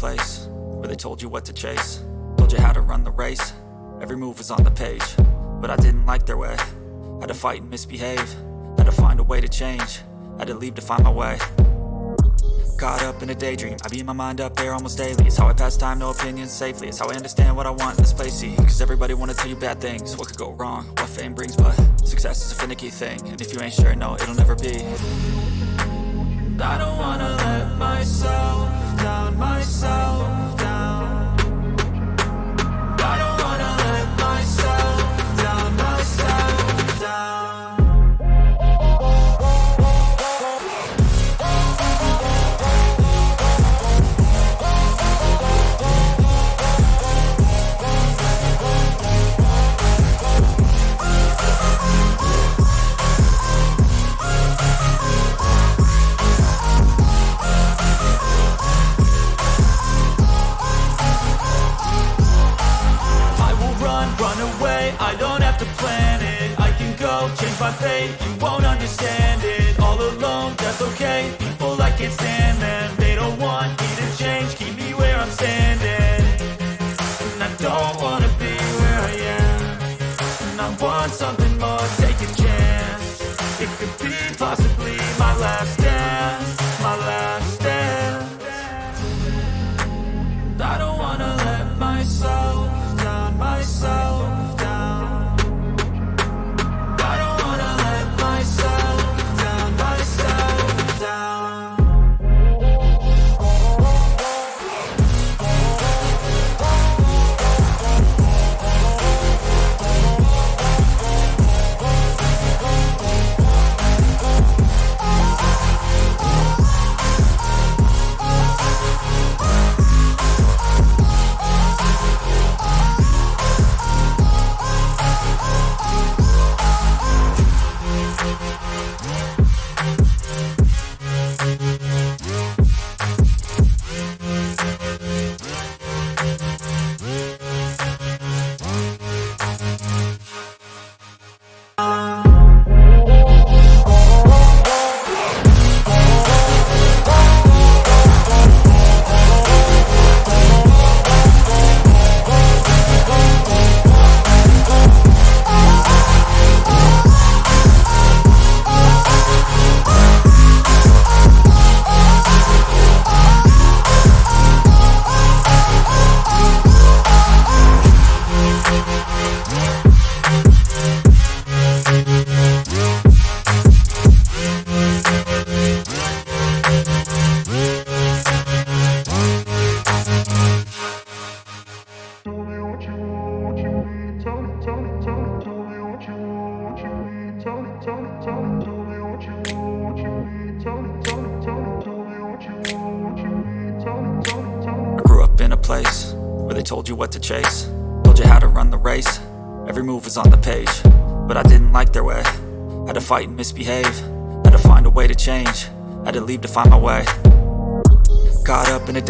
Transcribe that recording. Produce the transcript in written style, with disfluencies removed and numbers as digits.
place where they told you what to chase, told you how to run the race. Every move was on the page, but I didn't like their way. Had to fight and misbehave, had to find a way to change, had to leave to find my way. Caught up in a daydream, I beat my mind up there almost daily. It's how I pass time, no opinions safely. It's how I understand what I want in this place, see. Cause everybody wanna tell you bad things, what could go wrong, what fame brings. But success is a finicky thing, and if you ain't sure, no, it'll never be. I don't wanna let myself down, myself down. I don't wanna let myself down, myself down. I don't have to plan it, I can go change my fate. You won't understand it, all alone, that's okay. People, I can't stand them, they don't want me to change. Keep me where I'm standing, and I don't wanna be where I am. And I want something more, take a chance. It could be possibly my last dance, my last dance. I don't wanna let myself down, myself. I grew up in a place where they told you what to chase, told you how to run the race. Every move was on the page, but I didn't like their way. Had to fight and misbehave, had to find a way to change, had to leave to find my way. Caught up in a